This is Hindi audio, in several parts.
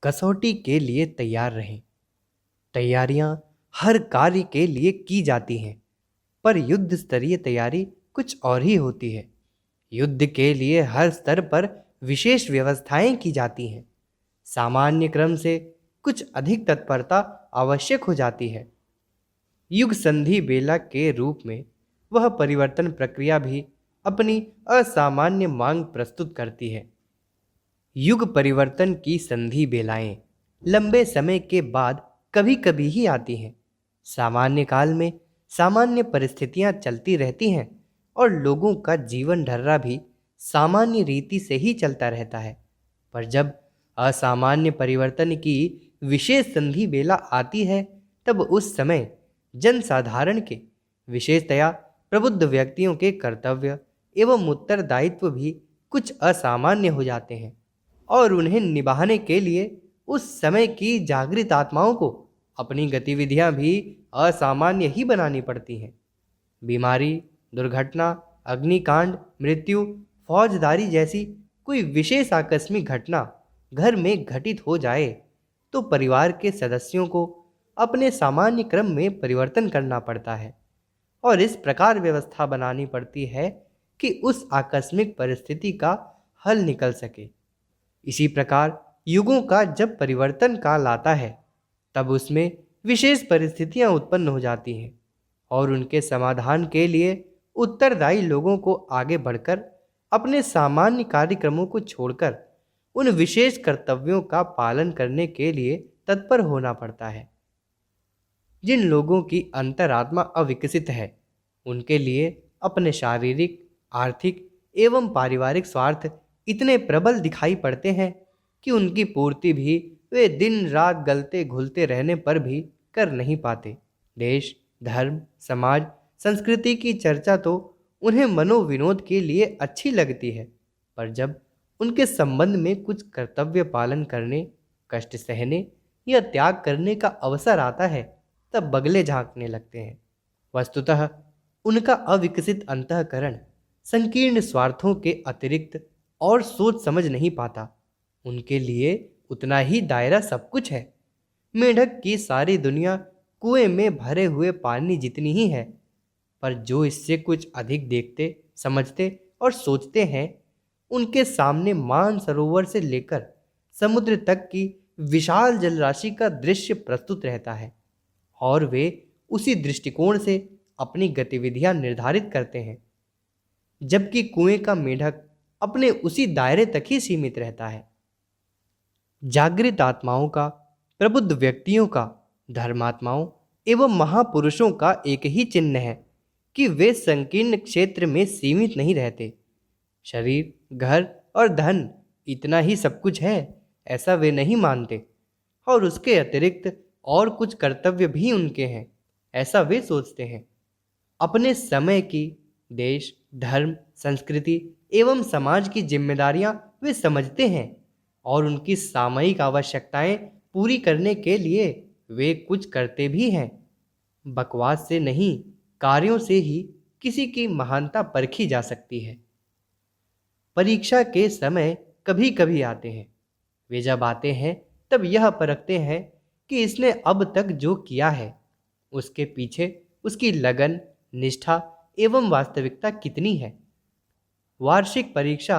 कसौटी के लिए तैयार रहें। तैयारियां हर कार्य के लिए की जाती हैं, पर युद्ध स्तरीय तैयारी कुछ और ही होती है। युद्ध के लिए हर स्तर पर विशेष व्यवस्थाएं की जाती हैं। सामान्य क्रम से कुछ अधिक तत्परता आवश्यक हो जाती है। युग संधि बेला के रूप में वह परिवर्तन प्रक्रिया भी अपनी असामान्य मांग प्रस्तुत करती है। युग परिवर्तन की संधि बेलाएं लंबे समय के बाद कभी कभी ही आती हैं। सामान्य काल में सामान्य परिस्थितियां चलती रहती हैं और लोगों का जीवन ढर्रा भी सामान्य रीति से ही चलता रहता है। पर जब असामान्य परिवर्तन की विशेष संधि बेला आती है, तब उस समय जनसाधारण के, विशेषतया प्रबुद्ध व्यक्तियों के कर्तव्य एवं उत्तरदायित्व भी कुछ असामान्य हो जाते हैं और उन्हें निभाने के लिए उस समय की जागृत आत्माओं को अपनी गतिविधियां भी असामान्य ही बनानी पड़ती हैं। बीमारी, दुर्घटना, अग्निकांड, मृत्यु, फौजदारी जैसी कोई विशेष आकस्मिक घटना घर में घटित हो जाए तो परिवार के सदस्यों को अपने सामान्य क्रम में परिवर्तन करना पड़ता है और इस प्रकार व्यवस्था बनानी पड़ती है कि उस आकस्मिक परिस्थिति का हल निकल सके। इसी प्रकार युगों का जब परिवर्तन काल आता है, तब उसमें विशेष परिस्थितियां उत्पन्न हो जाती हैं और उनके समाधान के लिए उत्तरदायी लोगों को आगे बढ़कर अपने सामान्य कार्यक्रमों को छोड़कर उन विशेष कर्तव्यों का पालन करने के लिए तत्पर होना पड़ता है। जिन लोगों की अंतरात्मा अविकसित है, उनके लिए अपने शारीरिक, आर्थिक एवं पारिवारिक स्वार्थ इतने प्रबल दिखाई पड़ते हैं कि उनकी पूर्ति भी वे दिन रात गलते घुलते रहने पर भी कर नहीं पाते। देश, धर्म, समाज, संस्कृति की चर्चा तो उन्हें मनोविनोद के लिए अच्छी लगती है, पर जब उनके संबंध में कुछ कर्तव्य पालन करने, कष्ट सहने या त्याग करने का अवसर आता है, तब बगले झांकने लगते हैं। वस्तुतः उनका अविकसित अंतःकरण संकीर्ण स्वार्थों के अतिरिक्त और सोच समझ नहीं पाता। उनके लिए उतना ही दायरा सब कुछ है। मेढक की सारी दुनिया कुएं में भरे हुए पानी जितनी ही है, पर जो इससे कुछ अधिक देखते, समझते और सोचते हैं, उनके सामने मानसरोवर से लेकर समुद्र तक की विशाल जलराशि का दृश्य प्रस्तुत रहता है और वे उसी दृष्टिकोण से अपनी गतिविधियां निर्धारित करते हैं, जबकि कुएं का मेढक अपने उसी दायरे तक ही सीमित रहता है। जागृत आत्माओं का, प्रबुद्ध व्यक्तियों का, धर्मात्माओं एवं महापुरुषों का एक ही चिन्ह है कि वे संकीर्ण क्षेत्र में सीमित नहीं रहते। शरीर, घर और धन इतना ही सब कुछ है, ऐसा वे नहीं मानते और उसके अतिरिक्त और कुछ कर्तव्य भी उनके हैं, ऐसा वे सोचते हैं। अपने समय की देश, धर्म, संस्कृति एवं समाज की जिम्मेदारियां वे समझते हैं और उनकी सामयिक आवश्यकताएं पूरी करने के लिए वे कुछ करते भी हैं। बकवास से नहीं, कार्यों से ही किसी की महानता परखी जा सकती है। परीक्षा के समय कभी कभी आते हैं। वे जब आते हैं तब यह परखते हैं कि इसने अब तक जो किया है उसके पीछे उसकी लगन, निष्ठा एवं वास्तविकता कितनी है। वार्षिक परीक्षा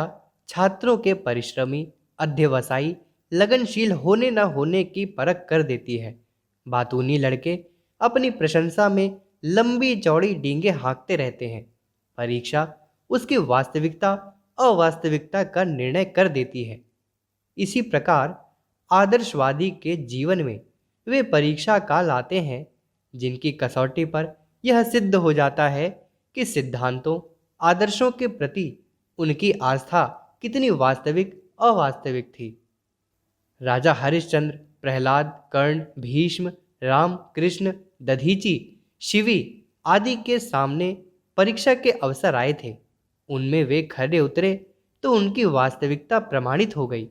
छात्रों के परिश्रमी, अध्यवसायी, लगनशील होने न होने की परख कर देती है। बातूनी लड़के अपनी प्रशंसा में लंबी चौड़ी डींगे हाँकते रहते हैं। परीक्षा उसकी वास्तविकता अवास्तविकता का निर्णय कर देती है। इसी प्रकार आदर्शवादी के जीवन में वे परीक्षा काल आते हैं जिनकी कसौटी पर यह सिद्ध हो जाता है कि सिद्धांतों, आदर्शों के प्रति उनकी आस्था कितनी वास्तविक अवास्तविक थी। राजा हरिश्चंद्र, प्रहलाद, कर्ण, भीष्म, राम, कृष्ण, दधीची, शिवी आदि के सामने परीक्षा के अवसर आए थे। उनमें वे खरे उतरे तो उनकी वास्तविकता प्रमाणित हो गई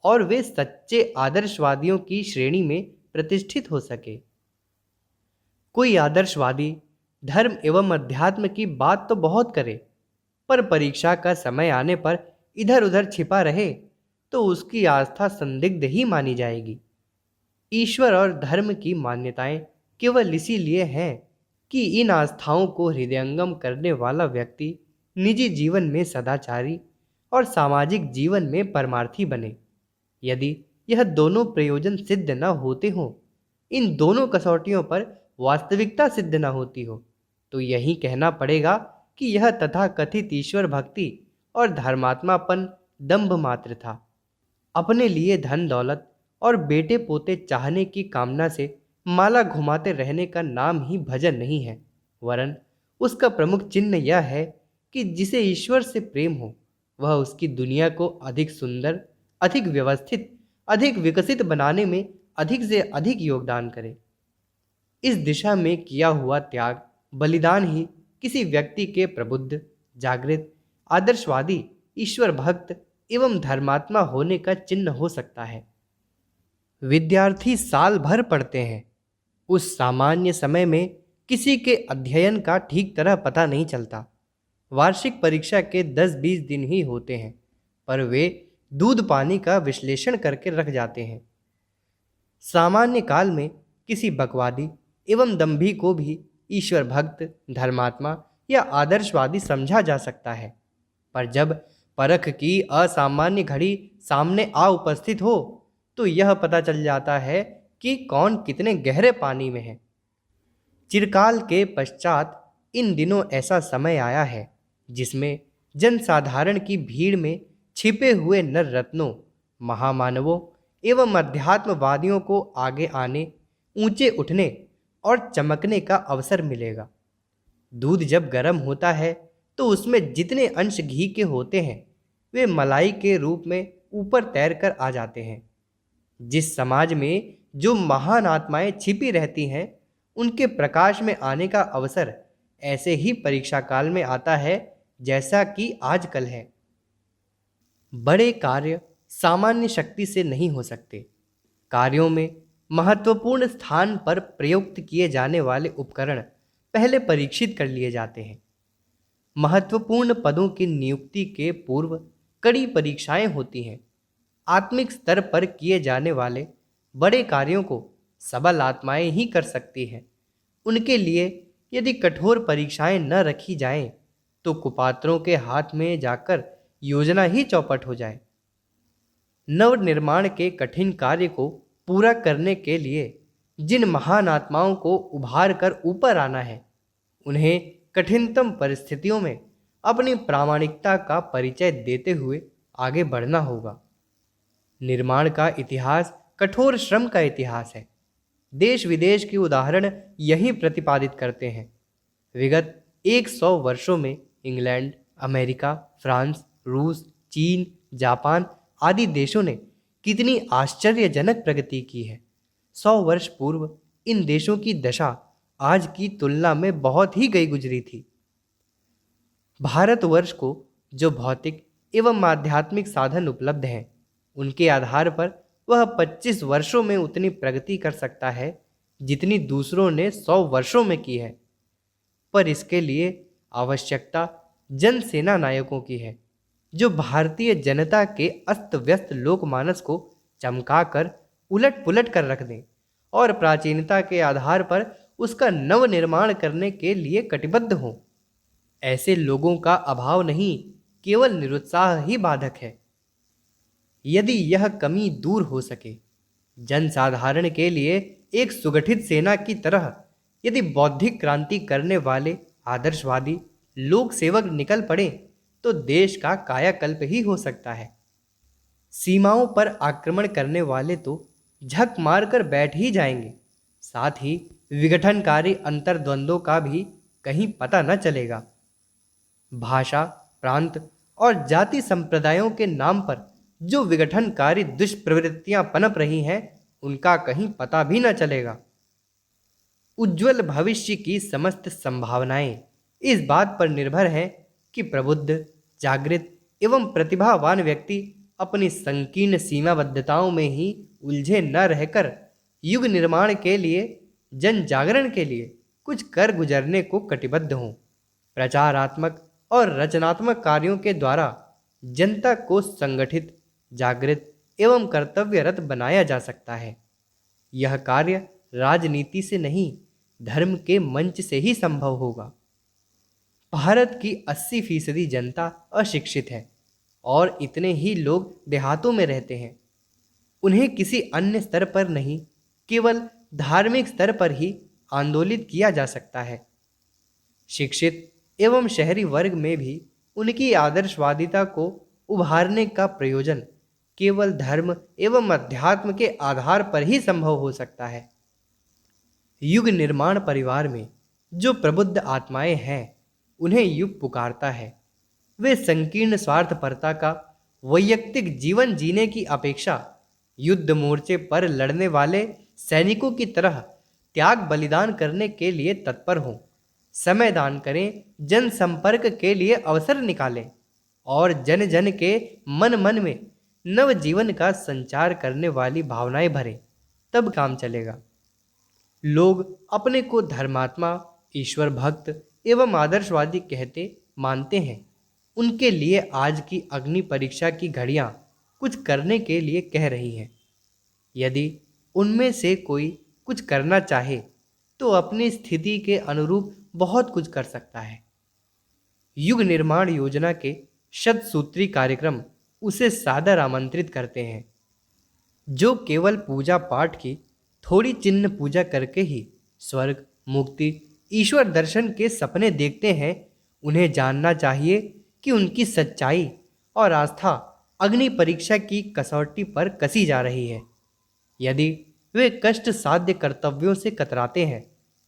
और वे सच्चे आदर्शवादियों की श्रेणी में प्रतिष्ठित हो सके। कोई आदर्शवादी धर्म एवं अध्यात्म की बात तो बहुत करे, पर परीक्षा का समय आने पर इधर उधर छिपा रहे तो उसकी आस्था संदिग्ध ही मानी जाएगी। ईश्वर और धर्म की मान्यताएं केवल इसीलिए हैं कि इन आस्थाओं को हृदयंगम करने वाला व्यक्ति निजी जीवन में सदाचारी और सामाजिक जीवन में परमार्थी बने। यदि यह दोनों प्रयोजन सिद्ध न होते हों, इन दोनों कसौटियों पर वास्तविकता सिद्ध न होती हो, तो यही कहना पड़ेगा कि यह तथाकथित ईश्वर भक्ति और धर्मात्मापन दंभ मात्र था। अपने लिए धन दौलत और बेटे पोते चाहने की कामना से माला घुमाते रहने का नाम ही भजन नहीं है, वरन उसका प्रमुख चिन्ह यह है कि जिसे ईश्वर से प्रेम हो, वह उसकी दुनिया को अधिक सुंदर, अधिक व्यवस्थित, अधिक विकसित बनाने में अधिक से अधिक योगदान करे। इस दिशा में किया हुआ त्याग, बलिदान ही किसी व्यक्ति के प्रबुद्ध, जागृत, आदर्शवादी, ईश्वर भक्त एवं धर्मात्मा होने का चिन्ह हो सकता है। विद्यार्थी साल भर पढ़ते हैं। उस सामान्य समय में किसी के अध्ययन का ठीक तरह पता नहीं चलता। वार्षिक परीक्षा के 10-20 दिन ही होते हैं, पर वे दूध पानी का विश्लेषण करके रख जाते हैं। सामान्य काल में किसी बकवादी एवं दंभी को भी ईश्वर भक्त, धर्मात्मा या आदर्शवादी समझा जा सकता है, पर जब परख की असामान्य घड़ी सामने आ उपस्थित हो तो यह पता चल जाता है कि कौन कितने गहरे पानी में है। चिरकाल के पश्चात इन दिनों ऐसा समय आया है जिसमें जनसाधारण की भीड़ में छिपे हुए नर रत्नों, महामानवों एवं अध्यात्मवादियों को आगे आने, ऊंचे उठने और चमकने का अवसर मिलेगा। दूध जब गर्म होता है तो उसमें जितने अंश घी के होते हैं वे मलाई के रूप में ऊपर तैर कर आ जाते हैं। जिस समाज में जो महान आत्माएं छिपी रहती हैं, उनके प्रकाश में आने का अवसर ऐसे ही परीक्षा काल में आता है जैसा कि आजकल है। बड़े कार्य सामान्य शक्ति से नहीं हो सकते। कार्यों में महत्वपूर्ण स्थान पर प्रयुक्त किए जाने वाले उपकरण पहले परीक्षित कर लिए जाते हैं। महत्वपूर्ण पदों की नियुक्ति के पूर्व कड़ी परीक्षाएं होती हैं। आत्मिक स्तर पर किए जाने वाले बड़े कार्यों को सबल आत्माएं ही कर सकती हैं। उनके लिए यदि कठोर परीक्षाएं न रखी जाएं, तो कुपात्रों के हाथ में जाकर योजना ही चौपट हो जाए। नवनिर्माण के कठिन कार्य को पूरा करने के लिए जिन महान आत्माओं को उभार कर ऊपर आना है, उन्हें कठिनतम परिस्थितियों में अपनी प्रामाणिकता का परिचय देते हुए आगे बढ़ना होगा। निर्माण का इतिहास कठोर श्रम का इतिहास है। देश विदेश के उदाहरण यही प्रतिपादित करते हैं। विगत 100 वर्षों में इंग्लैंड, अमेरिका, फ्रांस, रूस, चीन, जापान आदि देशों ने कितनी आश्चर्यजनक प्रगति की है। 100 वर्ष पूर्व इन देशों की दशा आज की तुलना में बहुत ही गई गुजरी थी। भारतवर्ष को जो भौतिक एवं आध्यात्मिक साधन उपलब्ध हैं, उनके आधार पर वह 25 वर्षों में उतनी प्रगति कर सकता है जितनी दूसरों ने 100 वर्षों में की है। पर इसके लिए आवश्यकता जनसेना नायकों की है, जो भारतीय जनता के अस्त व्यस्त लोकमानस को चमकाकर उलट पुलट कर रख दें और प्राचीनता के आधार पर उसका नवनिर्माण करने के लिए कटिबद्ध हों। ऐसे लोगों का अभाव नहीं, केवल निरुत्साह ही बाधक है। यदि यह कमी दूर हो सके, जनसाधारण के लिए एक सुगठित सेना की तरह यदि बौद्धिक क्रांति करने वाले आदर्शवादी लोक सेवक निकल पड़े, तो देश का कायाकल्प ही हो सकता है। सीमाओं पर आक्रमण करने वाले तो झक मारकर बैठ ही जाएंगे, साथ ही विघटनकारी अंतर्द्वंद्वों का भी कहीं पता न चलेगा। भाषा, प्रांत और जाति संप्रदायों के नाम पर जो विघटनकारी दुष्प्रवृत्तियां पनप रही हैं, उनका कहीं पता भी न चलेगा। उज्जवल भविष्य की समस्त संभावनाएं इस बात पर निर्भर हैं कि प्रबुद्ध, जागृत एवं प्रतिभावान व्यक्ति अपनी संकीर्ण सीमाबद्धताओं में ही उलझे न रहकर युग निर्माण के लिए, जन जागरण के लिए कुछ कर गुजरने को कटिबद्ध हों। प्रचारात्मक और रचनात्मक कार्यों के द्वारा जनता को संगठित, जागृत एवं कर्तव्यरत बनाया जा सकता है। यह कार्य राजनीति से नहीं, धर्म के मंच से ही संभव होगा। भारत की 80% जनता अशिक्षित है और इतने ही लोग देहातों में रहते हैं। उन्हें किसी अन्य स्तर पर नहीं, केवल धार्मिक स्तर पर ही आंदोलित किया जा सकता है। शिक्षित एवं शहरी वर्ग में भी उनकी आदर्शवादिता को उभारने का प्रयोजन केवल धर्म एवं अध्यात्म के आधार पर ही संभव हो सकता है। युग निर्माण परिवार में जो प्रबुद्ध आत्माएं हैं, उन्हें युग पुकारता है। वे संकीर्ण स्वार्थपरता का वैयक्तिक जीवन जीने की अपेक्षा युद्ध मोर्चे पर लड़ने वाले सैनिकों की तरह त्याग बलिदान करने के लिए तत्पर हों। समय दान करें, जनसंपर्क के लिए अवसर निकालें और जन जन के मन मन में नव जीवन का संचार करने वाली भावनाएं भरें, तब काम चलेगा। लोग अपने को धर्मात्मा, ईश्वर भक्त एवं आदर्शवादी कहते मानते हैं। उनके लिए आज की अग्नि परीक्षा की घड़ियां कुछ करने के लिए कह रही हैं। यदि उनमें से कोई कुछ करना चाहे तो अपनी स्थिति के अनुरूप बहुत कुछ कर सकता है। युग निर्माण योजना के शतसूत्री कार्यक्रम उसे सादर आमंत्रित करते हैं। जो केवल पूजा पाठ की थोड़ी चिन्ह पूजा करके ही स्वर्ग, मुक्ति, ईश्वर दर्शन के सपने देखते हैं, उन्हें जानना चाहिए कि उनकी सच्चाई और आस्था अग्नि परीक्षा की कसौटी पर कसी जा रही है। यदि वे कष्ट साध्य कर्तव्यों से कतराते हैं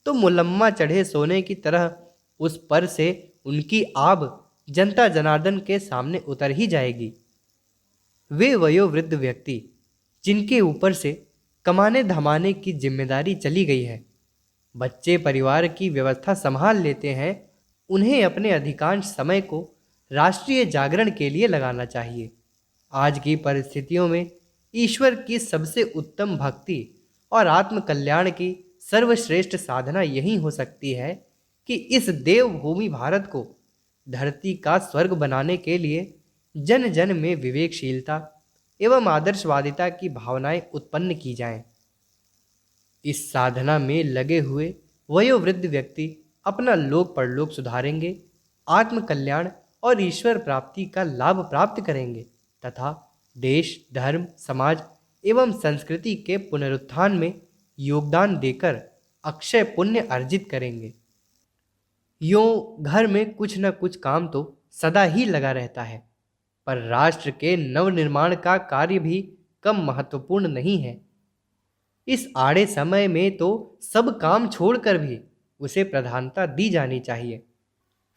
तो मुलम्मा चढ़े सोने की तरह उस पर से उनकी आब जनता जनार्दन के सामने उतर ही जाएगी। वे वयोवृद्ध व्यक्ति जिनके ऊपर से कमाने धमाने की जिम्मेदारी चली गई है, बच्चे परिवार की व्यवस्था संभाल लेते हैं, उन्हें अपने अधिकांश समय को राष्ट्रीय जागरण के लिए लगाना चाहिए। आज की परिस्थितियों में ईश्वर की सबसे उत्तम भक्ति और आत्मकल्याण की सर्वश्रेष्ठ साधना यही हो सकती है कि इस देवभूमि भारत को धरती का स्वर्ग बनाने के लिए जन जन में विवेकशीलता एवं आदर्शवादिता की भावनाएं उत्पन्न की जाएं। इस साधना में लगे हुए वयोवृद्ध व्यक्ति अपना लोक परलोक सुधारेंगे, आत्मकल्याण और ईश्वर प्राप्ति का लाभ प्राप्त करेंगे तथा देश, धर्म, समाज एवं संस्कृति के पुनरुत्थान में योगदान देकर अक्षय पुण्य अर्जित करेंगे। यूं घर में कुछ न कुछ काम तो सदा ही लगा रहता है, पर राष्ट्र के नवनिर्माण का कार्य भी कम महत्वपूर्ण नहीं है। इस आड़े समय में तो सब काम छोड़कर भी उसे प्रधानता दी जानी चाहिए।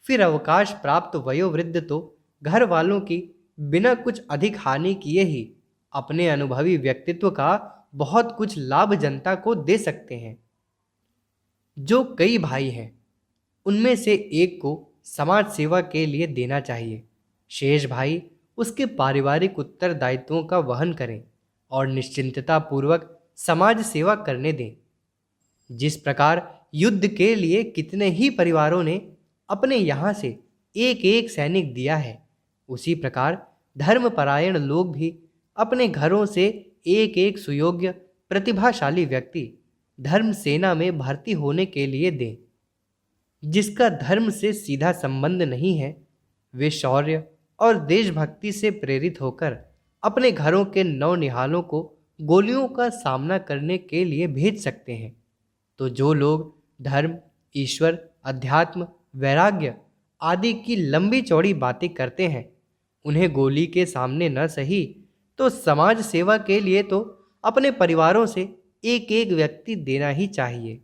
फिर अवकाश प्राप्त वयोवृद्ध तो घर वालों की बिना कुछ अधिक हानि किए ही अपने अनुभवी व्यक्तित्व का बहुत कुछ लाभ जनता को दे सकते हैं। जो कई भाई हैं, उनमें से एक को समाज सेवा के लिए देना चाहिए। शेष भाई उसके पारिवारिक उत्तरदायित्वों का वहन करें और निश्चिंतता पूर्वक समाज सेवा करने दें। जिस प्रकार युद्ध के लिए कितने ही परिवारों ने अपने यहाँ से एक एक सैनिक दिया है, उसी प्रकार धर्मपरायण लोग भी अपने घरों से एक एक सुयोग्य प्रतिभाशाली व्यक्ति धर्म सेना में भर्ती होने के लिए दें। जिसका धर्म से सीधा संबंध नहीं है, वे शौर्य और देशभक्ति से प्रेरित होकर अपने घरों के नौनिहालों को गोलियों का सामना करने के लिए भेज सकते हैं। तो जो लोग धर्म, ईश्वर, अध्यात्म, वैराग्य आदि की लंबी चौड़ी बातें करते हैं, उन्हें गोली के सामने न सही तो समाज सेवा के लिए तो अपने परिवारों से एक एक व्यक्ति देना ही चाहिए।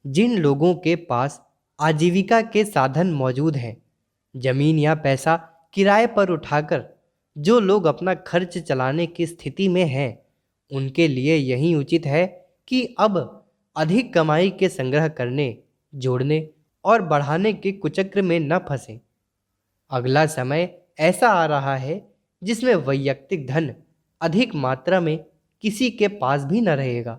जिन लोगों के पास आजीविका के साधन मौजूद हैं, जमीन या पैसा किराए पर उठाकर जो लोग अपना खर्च चलाने की स्थिति में हैं, उनके लिए यही उचित है कि अब अधिक कमाई के संग्रह करने, जोड़ने और बढ़ाने के कुचक्र में न फंसें। अगला समय ऐसा आ रहा है जिसमें वैयक्तिक धन अधिक मात्रा में किसी के पास भी न रहेगा।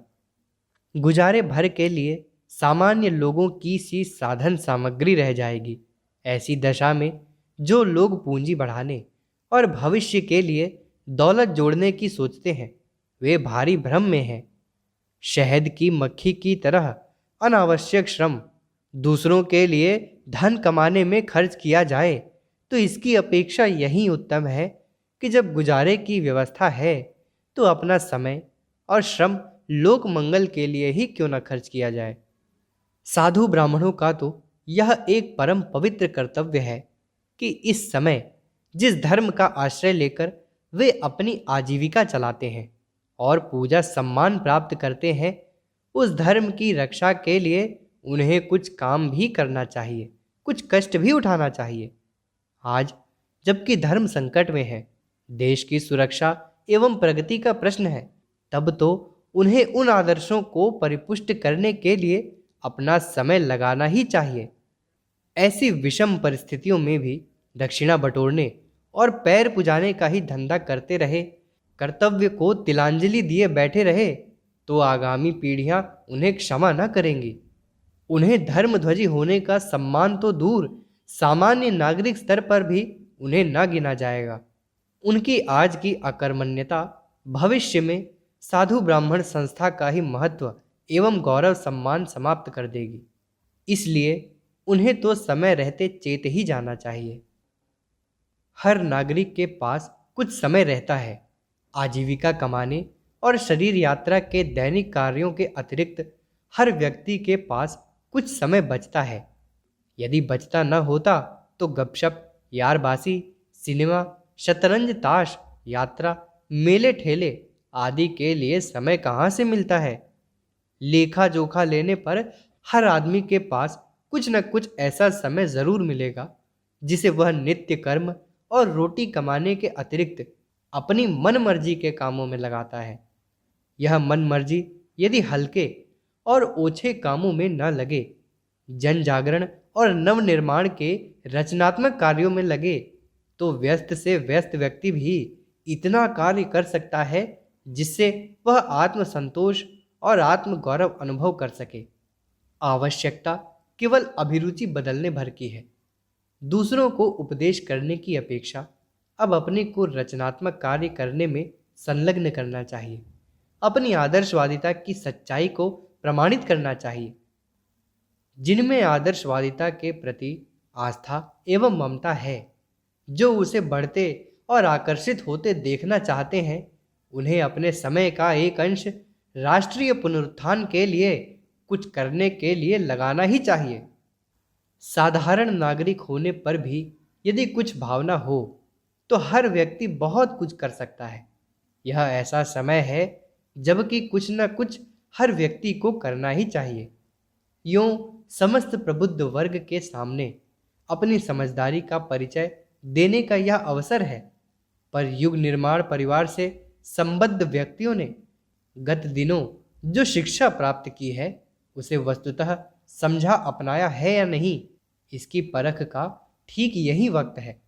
गुजारे भर के लिए सामान्य लोगों की सी साधन सामग्री रह जाएगी। ऐसी दशा में जो लोग पूंजी बढ़ाने और भविष्य के लिए दौलत जोड़ने की सोचते हैं, वे भारी भ्रम में हैं। शहद की मक्खी की तरह अनावश्यक श्रम दूसरों के लिए धन कमाने में खर्च किया जाए तो इसकी अपेक्षा यही उत्तम है कि जब गुजारे की व्यवस्था है तो अपना समय और श्रम लोक मंगल के लिए ही क्यों न खर्च किया जाए। साधु ब्राह्मणों का तो यह एक परम पवित्र कर्तव्य है कि इस समय जिस धर्म का आश्रय लेकर वे अपनी आजीविका चलाते हैं और पूजा सम्मान प्राप्त करते हैं, उस धर्म की रक्षा के लिए उन्हें कुछ काम भी करना चाहिए, कुछ कष्ट भी उठाना चाहिए। आज जबकि धर्म संकट में है, देश की सुरक्षा एवं प्रगति का प्रश्न है, तब तो उन्हें उन आदर्शों को परिपुष्ट करने के लिए अपना समय लगाना ही चाहिए। ऐसी विषम परिस्थितियों में भी दक्षिणा बटोरने और पैर पुजाने का ही धंधा करते रहे, कर्तव्य को तिलांजलि दिए बैठे रहे, तो आगामी पीढ़ियां उन्हें क्षमा न करेंगी। उन्हें धर्मध्वजी होने का सम्मान तो दूर, सामान्य नागरिक स्तर पर भी उन्हें न गिना जाएगा। उनकी आज की अकर्मण्यता भविष्य में साधु ब्राह्मण संस्था का ही महत्व एवं गौरव सम्मान समाप्त कर देगी। इसलिए उन्हें तो समय रहते चेत ही जाना चाहिए। हर नागरिक के पास कुछ समय रहता है। आजीविका कमाने और शरीर यात्रा के दैनिक कार्यों के अतिरिक्त हर व्यक्ति के पास कुछ समय बचता है। यदि बचता न होता तो गपशप, यारबासी, सिनेमा, शतरंज, ताश, यात्रा, मेले ठेले आदि के लिए समय कहाँ से मिलता है। लेखा जोखा लेने पर हर आदमी के पास कुछ न कुछ ऐसा समय जरूर मिलेगा जिसे वह नित्य कर्म और रोटी कमाने के अतिरिक्त अपनी मन मर्जी के कामों में लगाता है। यह मन मर्जी यदि हल्के और ओछे कामों में न लगे, जन जागरण और नव निर्माण के रचनात्मक कार्यों में लगे, तो व्यस्त से व्यस्त व्यक्ति भी इतना कार्य कर सकता है जिससे वह आत्म संतोष और आत्म गौरव अनुभव कर सके। आवश्यकता केवल अभिरुचि बदलने भर की है। दूसरों को उपदेश करने की अपेक्षा अब अपने को रचनात्मक कार्य करने में संलग्न करना चाहिए। अपनी आदर्शवादिता की सच्चाई को प्रमाणित करना चाहिए। जिनमें आदर्शवादिता के प्रति आस्था एवं ममता है, जो उसे बढ़ते और आकर्षित होते देखना चाहते हैं, उन्हें अपने समय का एक अंश राष्ट्रीय पुनरुत्थान के लिए कुछ करने के लिए लगाना ही चाहिए। साधारण नागरिक होने पर भी यदि कुछ भावना हो तो हर व्यक्ति बहुत कुछ कर सकता है। यह ऐसा समय है जबकि कुछ न कुछ हर व्यक्ति को करना ही चाहिए। यूं समस्त प्रबुद्ध वर्ग के सामने अपनी समझदारी का परिचय देने का यह अवसर है। पर युग निर्माण परिवार से संबद्ध व्यक्तियों ने गत दिनों जो शिक्षा प्राप्त की है उसे वस्तुतः समझा अपनाया है या नहीं, इसकी परख का ठीक यही वक्त है।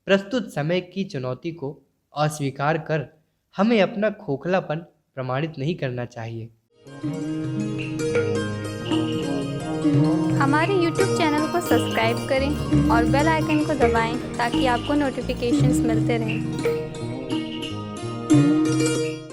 प्रस्तुत समय की चुनौती को अस्वीकार कर हमें अपना खोखलापन प्रमाणित नहीं करना चाहिए। हमारे YouTube चैनल को सब्सक्राइब करें और बेल आइकन को दबाएं ताकि आपको नोटिफिकेशंस मिलते रहें।